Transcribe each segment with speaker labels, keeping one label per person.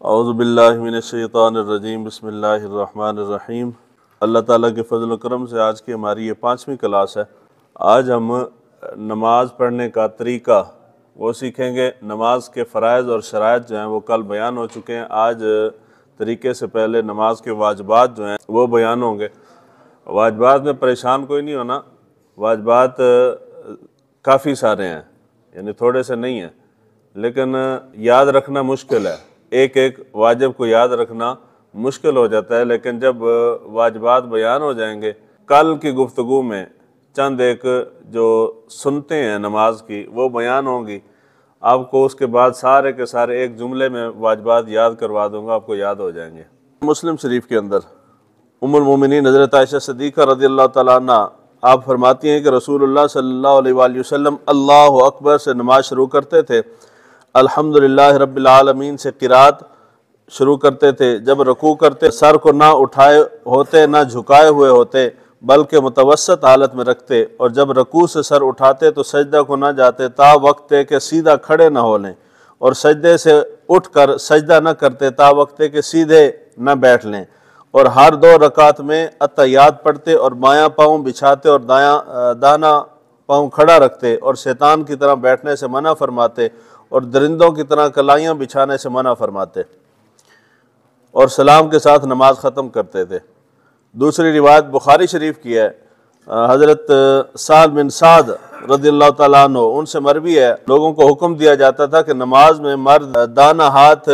Speaker 1: औज़ुबिल्लाहि मिनश्शैतानिर्रजीम बिस्मिल्लाहिर्रहमानिर्रहीम। अल्लाह ताला के फजल करम से आज की हमारी ये 5वीं क्लास है। आज हम नमाज़ पढ़ने का तरीक़ा वो सीखेंगे। नमाज के फ़राइज़ और शराइत जो हैं वो कल बयान हो चुके हैं। आज तरीक़े से पहले नमाज के वाजिबात जो हैं वो बयान होंगे। वाजिबात में परेशान कोई नहीं होना, वाजिबात काफ़ी सारे हैं, यानी थोड़े से नहीं हैं, लेकिन याद रखना मुश्किल है। एक एक वाजिब को याद रखना मुश्किल हो जाता है, लेकिन जब वाजिबात बयान हो जाएंगे कल की गुफ्तगू में चंद एक जो सुनते हैं नमाज की वो बयान होंगी। आपको उसके बाद सारे के सारे एक जुमले में वाजिबात याद करवा दूंगा, आपको याद हो जाएंगे। मुस्लिम शरीफ के अंदर उम्मुल मोमिनीन हज़रत आयशा सिद्दीक़ा रज़ियल्लाहु तआला अन्हा आप फरमाती हैं कि रसूलुल्लाह सल्लल्लाहु अलैहि वसल्लम अल्लाहु अकबर से नमाज शुरू करते थे, अल्हम्दुलिल्लाह रब्बिल आलमीन से किरात शुरू करते थे। जब रुकू करते सर को ना उठाए होते ना झुकाए हुए होते बल्कि मुतवस्सत हालत में रखते, और जब रुकू से सर उठाते तो सजदा को ना जाते ता वक्त के सीधा खड़े ना हो लें, और सजदे से उठकर सजदा न करते ता वक्त के सीधे न बैठ लें, और हर 2 रकात में अत्तहियात पढ़ते और बायां पाँव बिछाते और दाना पाँव खड़ा रखते, और शैतान की तरह बैठने से मना फरमाते और दरिंदों की तरह कलाइयाँ बिछाने से मना फरमाते, और सलाम के साथ नमाज ख़त्म करते थे। दूसरी रिवायत बुखारी शरीफ की है, हज़रत साद बिन साद रज़ियल्लाहु तआला अन्हु उनसे मरवी है, लोगों को हुक्म दिया जाता था कि नमाज में मर्द दाना हाथ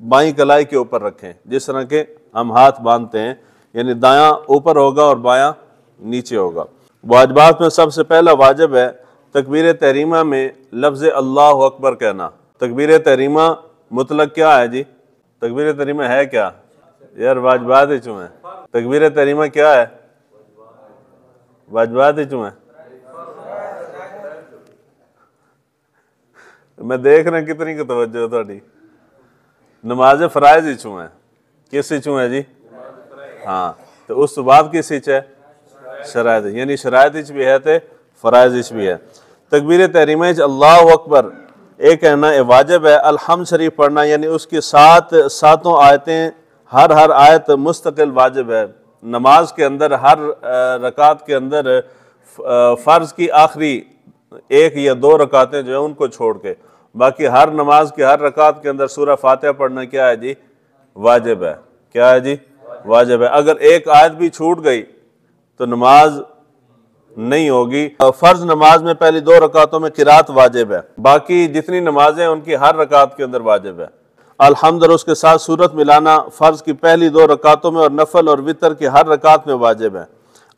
Speaker 1: बाईं कलाई के ऊपर रखें, जिस तरह के हम हाथ बांधते हैं, यानी दायां ऊपर होगा और बायां नीचे होगा। वाजिबात में सबसे पहला वाजिब है तकबीर तहरीमा में लफ्ज़ अल्लाहु अकबर कहना। तकबीर तहरीमा मुतलक क्या है जी? तकबीर तहरीमा है क्या यार? वाजिबात ही चूँ है। तकबीर तहरीमा क्या है? वाजिबात ही चूँ है। मैं देख रहा कितनी की तवज्जो थोड़ी। नमाज फ़राइज़ ही चूँ है। किस ही चूँ है जी? हाँ, तो उस बाद किस हिच है? शराइत, यानी शराइत हिच भी है तो फ़राइज़ हिच भी है। तकबीर तहरीमा अल्लाहु अकबर एक कहना वाजिब है। अलहम्द शरीफ पढ़ना, यानी उसकी 7 आयतें, हर आयत मुस्तकिल वाजिब है। नमाज के अंदर हर रकात के अंदर फ़र्ज़ की आखिरी 1 या 2 रकातें जो है उनको छोड़ के बाकी हर नमाज की हर रकात के अंदर सूरह फातिहा पढ़ना क्या है जी? वाजिब है। क्या है जी? वाजिब है। अगर एक आयत भी छूट गई तो नमाज नहीं होगी। फ़र्ज नमाज में पहली 2 रकातों में किरात वाजिब है, बाकी जितनी नमाजें उनकी हर रकात के अंदर वाजिब है। अल्हम्द और उसके साथ सूरत मिलाना फ़र्ज की पहली 2 रकातों में और नफल और वितर की हर रकात में वाजिब है।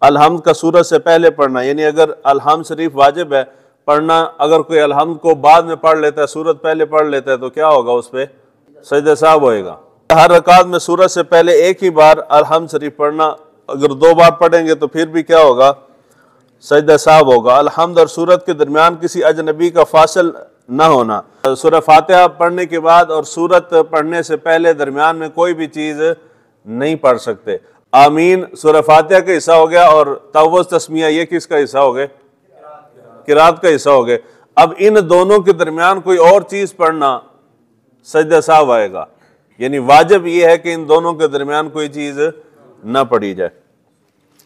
Speaker 1: अल्हम्द का सूरत से पहले पढ़ना, यानी अगर अल्हम्द शरीफ वाजिब है पढ़ना, अगर कोई अल्हम्द को बाद में पढ़ लेता है, सूरत पहले पढ़ लेता है, तो क्या होगा? उस पर सजदा साहब होएगा। हर रकात में सूरत से पहले एक ही बार अल्हम्द शरीफ पढ़ना, अगर 2 बार पढ़ेंगे तो फिर भी क्या होगा? सजदा साहब होगा। अल्हम्द और सूरत के दरमियान किसी अजनबी का फासिल न होना। सूरह फातिहा पढ़ने के बाद और सूरत पढ़ने से पहले दरमियान में कोई भी चीज़ नहीं पढ़ सकते। आमीन सूरह फातिहा का हिस्सा हो गया, और तवज़ तस्मिया ये किसका हिस्सा हो गए? किरात का हिस्सा हो गए। अब इन दोनों के दरमियान कोई और चीज़ पढ़ना सजदा साहब आएगा, यानी वाजिब ये है कि इन दोनों के दरमियान कोई चीज़ ना पढ़ी जाए।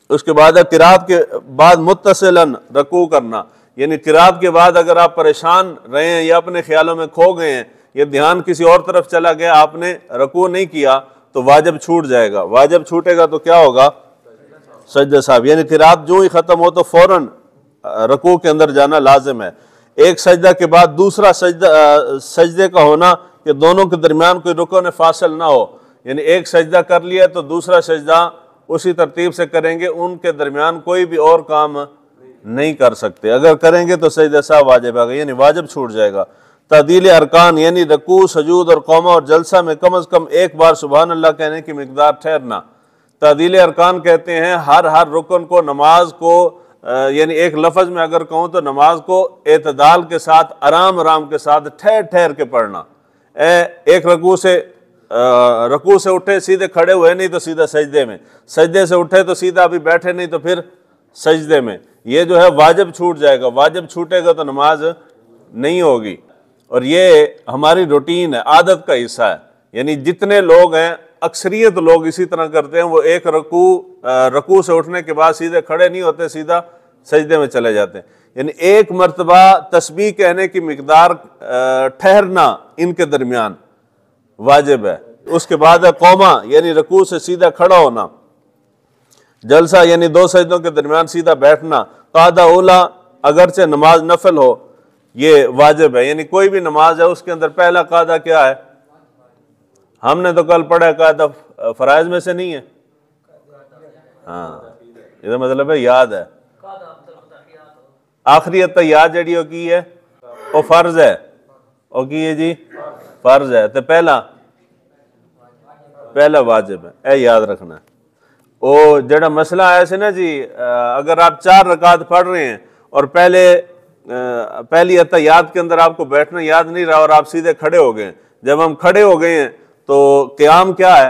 Speaker 1: उसके बाद किरात के बाद मुत्तसिलन रकू करना, यानी किरात के बाद अगर आप परेशान रहे हैं या अपने ख्यालों में खो गए हैं या ध्यान किसी और तरफ चला गया, आपने रकू नहीं किया तो वाजिब छूट जाएगा। वाजिब छूटेगा तो क्या होगा? सजदा साहब, यानी किरात जो ही ख़त्म हो तो फ़ौरन रकू के अंदर जाना लाजिम है। एक सजदा के बाद दूसरा सजदे का होना कि दोनों के दरमियान कोई रुकन फासिल ना हो, यानी एक सजदा कर लिया तो दूसरा सजदा उसी तरतीब से करेंगे, उनके दरमियान कोई भी और काम नहीं कर सकते। अगर करेंगे तो सजदा साहब वाजिब आएगा, यानी वाजिब छूट जाएगा। तादील अरकान, यानी रकू सजूद और कौमा और जलसा में कम अज़ कम 1 बार सुबहान अल्लाह कहने की मिकदार ठहरना। तादील अरकान कहते हैं हर रुकन को, नमाज को, यानी एक लफ्ज़ में अगर कहूँ तो नमाज को एतदाल के साथ, आराम के साथ ठहर ठहर के पढ़ना। एक रकू से उठे सीधे खड़े हुए नहीं तो सीधा सजदे में, सजदे से उठे तो सीधा अभी बैठे नहीं तो फिर सजदे में, ये जो है वाजिब छूट जाएगा। वाजिब छूटेगा तो नमाज नहीं होगी। और ये हमारी रूटीन है, आदत का हिस्सा है यानी जितने लोग हैं, अक्सरियत लोग इसी तरह करते हैं, वो एक रकू से उठने के बाद सीधे खड़े नहीं होते, सीधा सजदे में चले जाते हैं। यानी एक मर्तबा तस्बीह कहने की मिकदार ठहरना इनके दरमियान वाजिब है। उसके बाद है कौमा, यानी रकू से सीधा खड़ा होना। जलसा यानी दो सजदों के दरमियान सीधा बैठना। कादा उला, अगरचे नमाज नफल हो, ये वाजिब है। यानी कोई भी नमाज है उसके अंदर पहला कादा क्या है? हमने तो कल पढ़ा कादा फराइज में से नहीं है। हाँ, इसका मतलब है याद है। आखिरी अत्तहियात जड़ी की है वो फर्ज है, वो की है जी फर्ज है, तो पहला वाजिब है, ए याद रखना है। वो जड़ा मसला आया से ना जी, अगर आप 4 रकात पढ़ रहे हैं और पहली अत्तहियात के अंदर आपको बैठना याद नहीं रहा और आप सीधे खड़े हो गए। जब हम खड़े हो गए हैं तो क़याम क्या है?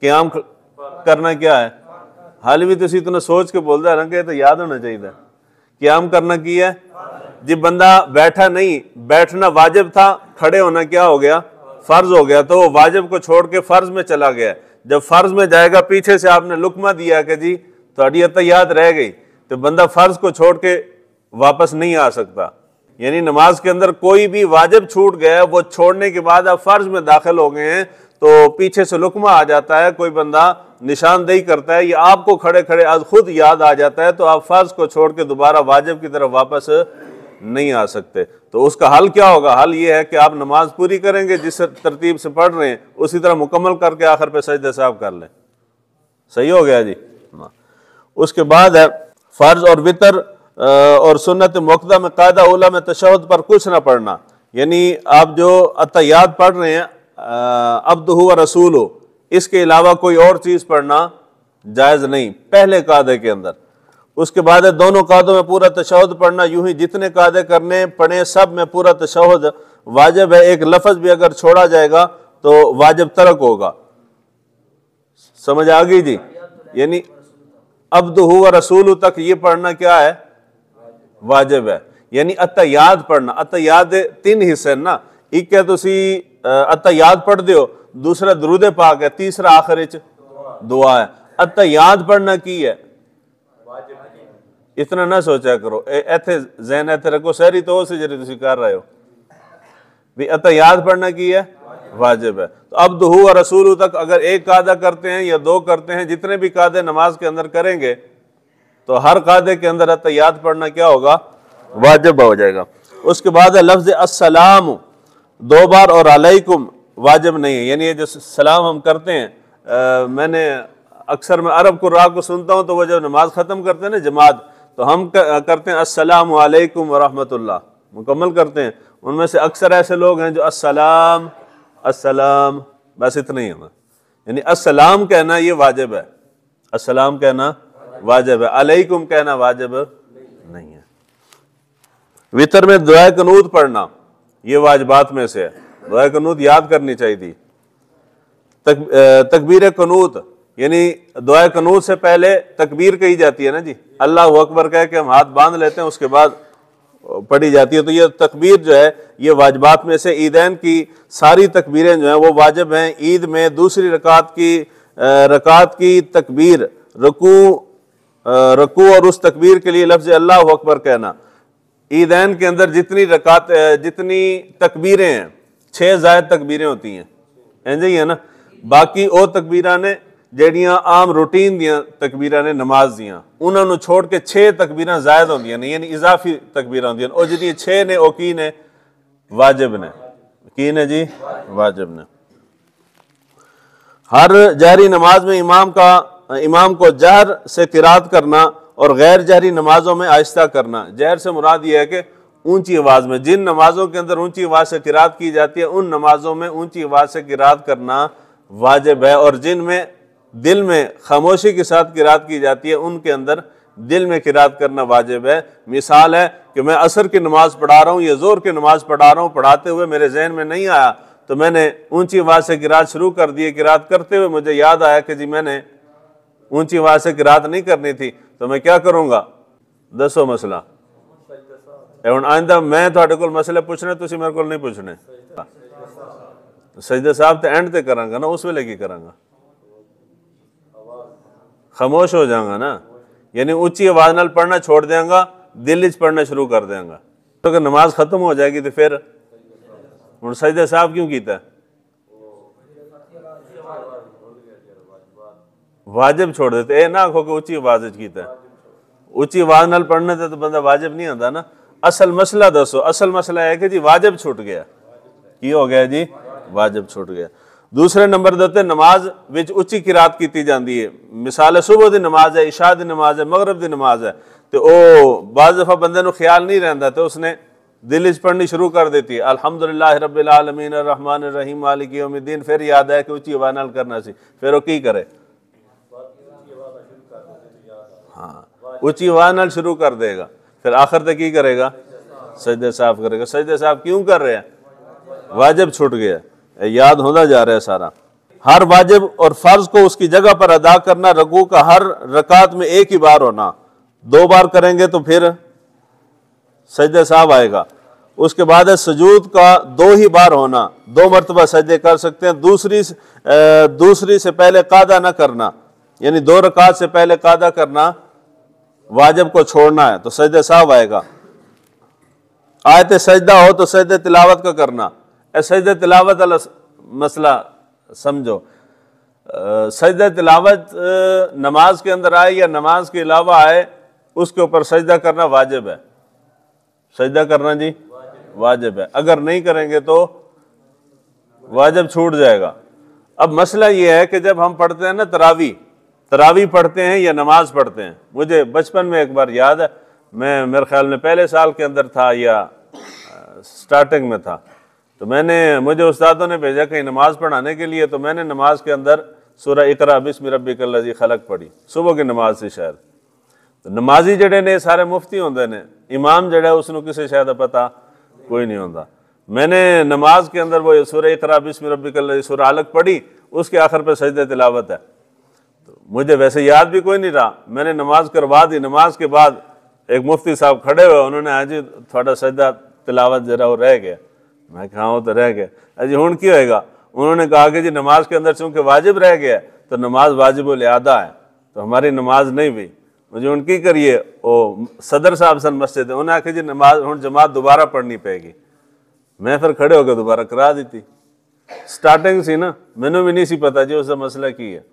Speaker 1: क़याम करना क्या है? हाल भी तो इतना सोच के बोलता है ना कि तो याद होना चाहिए। क़याम करना की है जी। बंदा बैठा नहीं, बैठना वाजिब था, खड़े होना क्या हो गया? फर्ज हो गया। तो वो वाजिब को छोड़ के फर्ज में चला गया। जब फर्ज में जाएगा, पीछे से आपने लुकमा दिया कि जी थोड़ी अत्तहियात रह गई, तो बंदा फर्ज को छोड़ के वापस नहीं आ सकता। यानी नमाज के अंदर कोई भी वाजिब छूट गया, वो छोड़ने के बाद आप फर्ज में दाखिल हो गए हैं, तो पीछे से लुकमा आ जाता है, कोई बंदा निशानदेही करता है, या आपको खड़े खड़े आज खुद याद आ जाता है, तो आप फर्ज को छोड़ के दोबारा वाजिब की तरफ वापस नहीं आ सकते। तो उसका हल क्या होगा? हल ये है कि आप नमाज पूरी करेंगे, जिस तरतीब से पढ़ रहे हैं उसी तरह मुकम्मल करके आखिर पे सजदे साहब कर लें। सही हो गया जी। उसके बाद है फर्ज और वितर और सुन्नत मुक्ता में कायदा उला में तशहुद पर कुछ ना पढ़ना। यानी आप जो अत्तहियात पढ़ रहे हैं अब्दुहु व रसूलु, इसके अलावा कोई और चीज़ पढ़ना जायज़ नहीं पहले कायदे के अंदर। उसके बाद है दोनों कादों में पूरा तशहुद पढ़ना। यूं ही जितने कायदे करने पड़े सब में पूरा तशहुद वाजिब है। एक लफ्ज़ भी अगर छोड़ा जाएगा तो वाजिब तरक होगा। समझ आ गई जी? यानी अब्दुहु व रसूलु तक ये पढ़ना क्या है? वाजिब है। यानी अत्तहियात पढ़ना, अत्तहियात 3 हिस्से ना, एक है तुसी अत्तहियात पढ़ दियो, दूसरा दुरूद पाक है, तीसरा आखिर दुआ है। अत्तहियात पढ़ना की है? इतना ना सोचा करो, इथे ज़हन इथे रखो, सहरी तो उस जरिए तुसी कर रहे हो भी अत्तहियात पढ़ना की है? वाजिब है। तो अब्दुहु व रसूलु तक अगर एक कायदा करते हैं या 2 करते हैं, जितने भी कायदे नमाज के अंदर करेंगे, तो हर कायदे के अंदर अत्तहियात पढ़ना क्या होगा? वाजिब हो जाएगा। उसके बाद है लफ्ज़ अस्सलाम 2 बार और अलैकुम वाजिब नहीं है। यानी ये जो सलाम हम करते हैं, मैंने अक्सर मैं अरब कुर्रा को सुनता हूँ, तो वो जब नमाज ख़त्म करते हैं ना जमात, तो हम करते हैं अस्सलामु अलैकुम व रहमतुल्लाह, मुकम्मल करते हैं। उनमें से अक्सर ऐसे लोग हैं जो अस्सलाम अस्सलाम, बस इतना ही है। यानी अस्सलाम कहना ये वाजिब है, अस्सलाम कहना वाजिब है, अलैकुम कहना वाजिब नहीं है। वितर में दुआ कनूत पढ़ना ये वाजिबात में से है। दुआ कनूत याद करनी चाहिए थी। तकबीर कनूत यानी दुआ कनूत से पहले तकबीर कही जाती है ना जी, अल्लाह अकबर कह के हम हाथ बांध लेते हैं, उसके बाद पढ़ी जाती है। तो ये तकबीर जो है ये वाजिबात में से, ईदैन की सारी तकबीरें जो हैं वो वाजिब हैं। ईद में दूसरी रकात की तकबीर, रकू और उस तकबीर के लिए लफ्ज़ अल्लाह अकबर कहना। ईदैन के अंदर जितनी तकबीरें हैं, 6 ज़ायद तकबीरें होती हैं, इंज ही है ना। बाकी वो तकबीरां ने ਜਿਹੜੀਆਂ आम रूटीन दियां तकबीरां ने नमाज दियां, उन्होंने छोड़ के 6 तकबीरां ज़ायद होंदियां ने, यानी इजाफी तकबीरां होंदियां। और जिहड़ियां 6 ने वो की ने? वाजिब ने। की ने जी? वाजिब ने। हर जहरी नमाज में इमाम को जहर से किरात करना और गैर जहरी नमाजों में आहिस्ता करना। जहर से मुराद ये है कि ऊंची आवाज़ में, जिन नमाजों के अंदर ऊंची आवाज़ से किरात की जाती है उन नमाजों में ऊंची आवाज़ से किरात करना वाजिब है। और जिन में दिल में खामोशी के साथ किरात की जाती है उनके अंदर दिल में किरात करना वाजिब है। मिसाल है कि मैं असर की नमाज पढ़ा रहा हूँ या ज़ोर की नमाज पढ़ा रहा हूँ, पढ़ाते हुए मेरे जहन में नहीं आया तो मैंने ऊंची आवाज़ से किरात शुरू कर दी। किरात करते हुए मुझे याद आया कि जी मैंने ऊंची आवाज़ से किरात नहीं करनी थी, तो मैं क्या करूँगा? दसो मसला। हुण आइंदा मैं तुहाडे कोल मसले पूछने, तुसीं मेरे कोल नहीं पूछने। सजदे साहब तो एंड ते करांगा ना, उस वेले की करांगा, खामोश हो जाऊंगा ना, यानी ऊंची आवाज नाल पढ़ना छोड़ देंगा, दिल च पढ़ना शुरू कर देंगा। तो अगर नमाज खत्म हो जाएगी तो फिर हुण सजदे साहब क्यों कीता? वाजिब छोड़ देते। ये ना आखो कि ऊंची आवाज च कीता, ऊंची आवाज नाल पढ़ने ते तो बंदा वाजिब नहीं आता ना। असल मसला दसो, असल मसला है कि जी वाजिब छूट गया, की हो गया जी? वाजिब छूट गया। दूसरे नंबर देते नमाज विच उच्ची किरात की जाती है। मिसाल सुबह की नमाज है, इशा की नमाज है, मगरब की नमाज है, तो वो बाज़ दफ़ा बंदे को ख्याल नहीं रहता तो उसने दिल च पढ़नी शुरू कर देती है, अल्हम्दुलिल्लाह रब्बिल आलमीन अर्रहमान अर्रहीम मालिक यौमिद्दीन। फिर याद है कि ऊंची आवाज़ नाल करना सी, फिर वो की करे? हाँ, ऊंची आवाज़ नाल शुरू कर देगा, फिर आखिर तक की करेगा? सजदे साफ करेगा। सजदे साफ क्यों कर रहे हैं? वाजिब छूट गया, याद होता जा रहा है सारा। हर वाजिब और फर्ज को उसकी जगह पर अदा करना, रकू का हर रकात में एक ही बार होना, 2 बार करेंगे तो फिर सजदे साहब आएगा। उसके बाद है सजूद का 2 ही बार होना, 2 मरतबा सजदे कर सकते हैं। दूसरी से पहले कादा ना करना, यानी 2 रकात से पहले कादा करना, वाजिब को छोड़ना है तो सजदे साहब आएगा। आयत सजदा हो तो सजदे तिलावत का करना। सजदे तिलावत वाला मसला समझो, सजदा तिलावत नमाज के अंदर आए या नमाज के अलावा आए, उसके ऊपर सजदा करना वाजिब है। सजदा करना जी वाजिब है, अगर नहीं करेंगे तो वाजिब छूट जाएगा। अब मसला ये है कि जब हम पढ़ते हैं ना तरावी पढ़ते हैं या नमाज पढ़ते हैं, मुझे बचपन में एक बार याद है, मैं मेरे ख्याल में पहले साल के अंदर था या स्टार्टिंग में था, तो मुझे उस्तादों ने भेजा कहीं नमाज पढ़ाने के लिए, तो मैंने नमाज के अंदर सूरह इकरा बिस्मि रब्बिकल लज़ी खलक पढ़ी, सुबह की नमाज से शायद। तो नमाजी जड़े ने सारे मुफ्ती होंगे ने, इमाम जड़ा उसनों किसी शायद पता कोई नहीं होता। मैंने नमाज के अंदर वो सूरह इकरा बिस्मि रब्बिकल लज़ी सूरह अलग पढ़ी, उसके आखिर पर सजदे तिलावत है। तो मुझे वैसे याद भी कोई नहीं रहा, मैंने नमाज करवा दी। नमाज के बाद एक मुफ्ती साहब खड़े हुए, उन्होंने हाजी थोड़ा सजदा तिलावत जरा वो रह गया। मैं कहा वो तो रह गया, अजी हुण की होएगा? उन्होंने कहा कि जी नमाज के अंदर चूंकि वाजिब रह गया तो नमाज वाजिब लियादा है, तो हमारी नमाज नहीं हुई। मुझे उनकी करिए, वो सदर साहब सन मस्जिद है, उन्हें आखिर जी नमाज हूँ जमात दोबारा पढ़नी पेगी। मैं फिर खड़े होकर दोबारा करा दी थी। स्टार्टिंग सी ना, मैनू भी नहीं सी पता जी उसका मसला की है।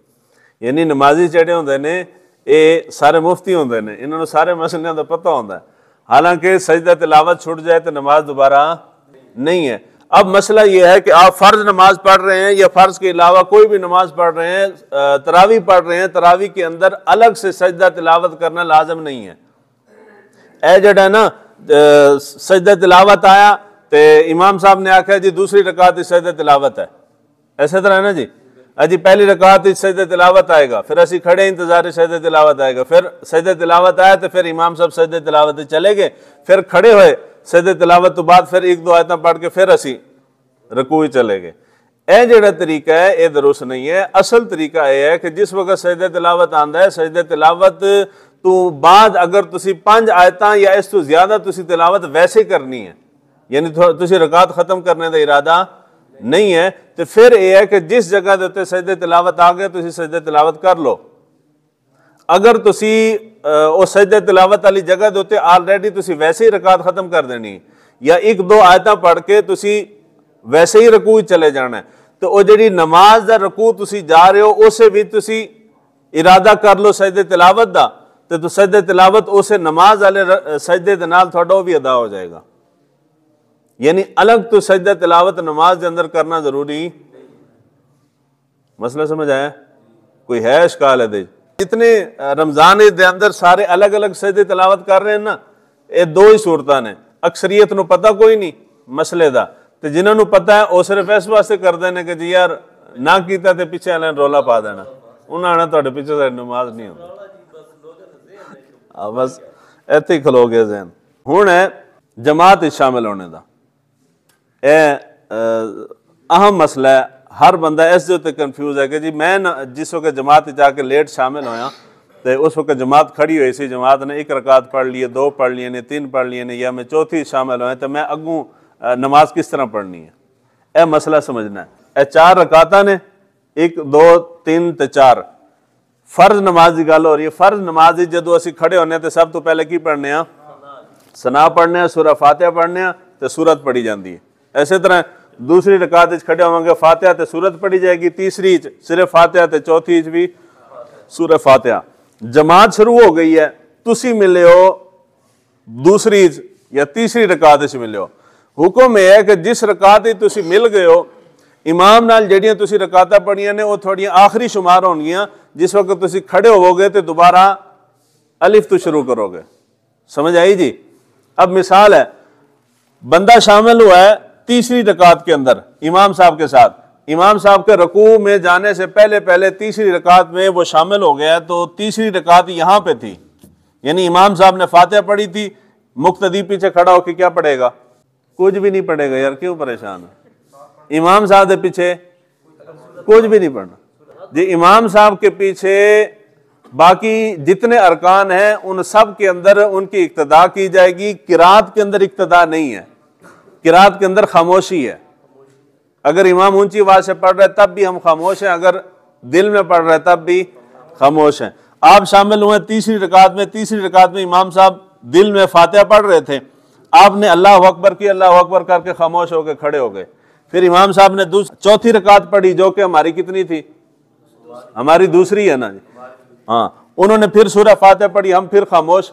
Speaker 1: यानी नमाजी जेड़े होंदे ने ये सारे मुफ्ती होंदे ने, इन्होंने सारे मसलियां का पता होंदा है। हालांकि सजदा तिलावत छूट जाए तो नमाज दोबारा नहीं है। अब मसला यह है कि आप फ़र्ज नमाज पढ़ रहे हैं या फ़र्ज के अलावा कोई भी नमाज पढ़ रहे हैं, तरावी पढ़ रहे हैं, तरावी के अंदर अलग से सजदा तिलावत करना लाजम नहीं है। ए जड़ा ना सजदा तिलावत आया तो इमाम साहब ने आख्या जी दूसरी रकात सजदा तिलावत है, ऐसे तरह है ना जी। अजी पहली रकात सजदा तिलावत आएगा, फिर असी खड़े इंतजार सजदा तिलावत आएगा, फिर सजदा तिलावत आया तो फिर इमाम साहब सजदा तिलावत चले गए, फिर खड़े हुए सजदा तिलावत तो बाद फिर 1-2 आयतां पढ़ के फिर असी रकू चले गए। यह जोड़ा तरीका है यह दुरुस्त नहीं है। असल तरीका यह है कि जिस वक्त सजदा तिलावत आंदा है, सजदा तिलावत तो बाद अगर तुसी 5 आयतां या इस तो ज्यादा तुसी तिलावत वैसे करनी है, यानी तुसी रकात खत्म करने का इरादा नहीं है, तो फिर यह है कि जिस जगह के उत्ते सजदे तिलावत आ गए तुसी सजदे तिलावत कर लो। अगर तुसी वो सजदे तिलावत वाली जगह के उत्ते ऑलरेडी तुसी वैसे ही रकात खत्म कर देनी या 1-2 आयतां पढ़ के तुसी वैसे ही रकू चले जाना है, तो वो जी नमाज का रकू तुसी जा रहे हो उसे भी तुसी इरादा कर लो सजदे तिलावत का, तो सजदे तिलावत उस नमाज वाले सजदे के नाल थोड़ा भी अदा हो जाएगा। यानी अलग तो सजदा तिलावत नमाज के अंदर करना जरूरी। मसला समझ आया? कोई है इश्काल है? जितने रमजान के अंदर सारे अलग अलग सजदे तिलावत कर रहे हैं ना, ये 2 ही सूरतां ने। अक्सरियत नूं पता कोई नहीं मसले का, तो जिन्होंने पता है वह सिर्फ इस वास्ते करते हैं कि जी यार ना किया तो पिछे वाले रौला पा देना, उन्हें आना तुहाडे पिछे साडी नमाज नहीं होती। बस इत्थे ही खलो गए जहन। हुण है जमात शामिल होने का अहम मसला है। हर बंदा इस उत्ते कन्फ्यूज है कि जी मैं जिस वक्त जमात जाके लेट शामिल होया तो उस वक्त जमात खड़ी हुई सी, जमात ने 1 रकात पढ़ ली है, 2 पढ़ लिए ने, 3 पढ़ लिए ने, या मैं चौथी शामिल होया, तो मैं अगू नमाज किस तरह पढ़नी है, यह मसला समझना है। ए 4 रकातां ने, 1 2 3 ते 4 फर्ज नमाज की गल हो रही है। फर्ज नमाज जदों असीं खड़े होने तो सब तो पहले की पढ़ने आ, सना पढ़ने, सूरह फातिहा पढ़ने तो सूरत पढ़ी जाती है। इस तरह दूसरी रकात खड़े होवांगे फातिहा ते सूरत पढ़ी जाएगी, तीसरी सिर्फ फातिहा ते चौथी भी सूरह फातिहा। जमात शुरू हो गई है, तुसी मिले हो दूसरी या तीसरी रकात च मिले हो। हुक्म यह है कि जिस रकात तुसी मिल गए हो इमाम नाल जड़ियां तुसी रकातां पढ़ियां ने वो थोड़ियां आखिरी शुमार होंगियां। जिस वक्त तुसी खड़े होवोगे तो दोबारा अलिफ तो शुरू करोगे। समझ आई जी? अब मिसाल है, बंदा शामिल हुआ है तीसरी रकात के अंदर इमाम साहब के साथ, इमाम साहब के रकू में जाने से पहले पहले तीसरी रकात में वो शामिल हो गया। तो तीसरी रकात यहाँ पे थी, यानी इमाम साहब ने फातिहा पढ़ी थी, मुक्तदी पीछे खड़ा होकर क्या पढ़ेगा? कुछ भी नहीं पढ़ेगा। यार क्यों परेशान है? इमाम साहब के पीछे कुछ भी नहीं पढ़ना जी। इमाम साहब के पीछे बाकी जितने अरकान हैं उन सब के अंदर उनकी इक्तदा की जाएगी। किरात के अंदर इक्तदा नहीं है, किरात के अंदर खामोशी है। अगर इमाम ऊंची आवाज से पढ़ रहे तब भी हम खामोश हैं, अगर दिल में पढ़ रहे तब भी खामोश हैं। आप शामिल हुए तीसरी रकात में, तीसरी रकात में इमाम साहब दिल में फातिहा पढ़ रहे थे, आपने अल्लाह अकबर की, अल्लाह अकबर करके खामोश होकर खड़े हो गए। फिर इमाम साहब ने चौथी रकात पढ़ी जो कि हमारी कितनी थी? हमारी दूसरी है ना जी। हाँ, उन्होंने फिर सूरह फातिहा पढ़ी, हम फिर खामोश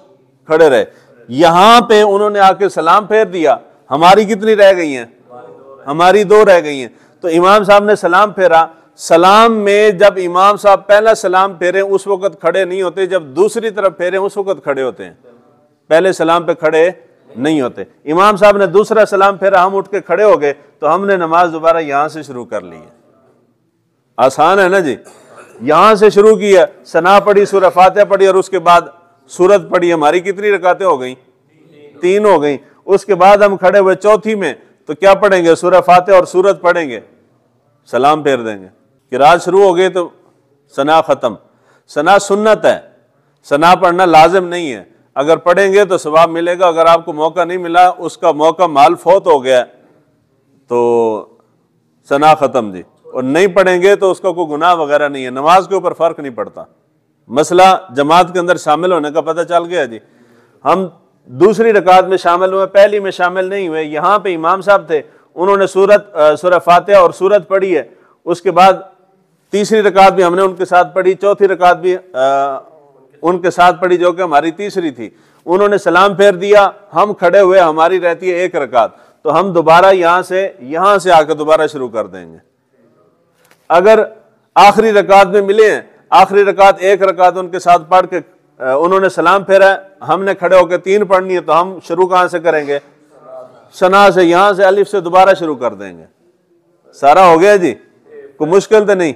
Speaker 1: खड़े रहे। यहां पे उन्होंने आके सलाम फेर दिया, हमारी कितनी रह गई हैं? हमारी 2 रह गई हैं। तो इमाम साहब ने सलाम फेरा। सलाम में जब इमाम साहब पहला सलाम फेरे उस वक्त खड़े नहीं होते, जब दूसरी तरफ फेरे उस वक्त खड़े होते हैं, पहले सलाम पे खड़े नहीं होते। इमाम साहब ने दूसरा सलाम फेरा, हम उठ के खड़े हो गए, तो हमने नमाज दोबारा यहां से शुरू कर ली है। आसान है ना जी? यहां से शुरू किया, सना पढ़ी, सूरह फातिहा पढ़ी और उसके बाद सूरत पढ़ी। हमारी कितनी रकातें हो गई? 3 हो गई। उसके बाद हम खड़े हुए चौथी में, तो क्या पढ़ेंगे? सूरह फातिहा और सूरत पढ़ेंगे, सलाम फेर देंगे। किरात शुरू हो गई तो सना खत्म। सना सुन्नत है, सना पढ़ना लाजिम नहीं है। अगर पढ़ेंगे तो सवाब मिलेगा, अगर आपको मौका नहीं मिला, उसका मौका माल फौत हो गया तो सना खत्म जी। और नहीं पढ़ेंगे तो उसका कोई गुनाह वगैरह नहीं है, नमाज के ऊपर फर्क नहीं पड़ता। मसला जमात के अंदर शामिल होने का पता चल गया जी। हम दूसरी रकात में शामिल हुए, पहली में शामिल नहीं हुए। यहाँ पे इमाम साहब थे, उन्होंने सूरह फातिहा और सूरत पढ़ी है। उसके बाद तीसरी रकात भी हमने उनके साथ पढ़ी, चौथी रकात भी उनके साथ पढ़ी जो कि हमारी तीसरी थी। उन्होंने सलाम फेर दिया, हम खड़े हुए, हमारी रहती है 1 रकात, तो हम दोबारा यहाँ से आकर दोबारा शुरू कर देंगे। अगर आखिरी रकात में मिले हैं, आखिरी रकात 1 रकात उनके साथ पढ़ के उन्होंने सलाम फेरा, हमने खड़े होकर 3 पढ़नी है, तो हम शुरू कहाँ से करेंगे? सना से, यहाँ से अलिफ से दोबारा शुरू कर देंगे। सारा हो गया जी, कोई मुश्किल तो नहीं।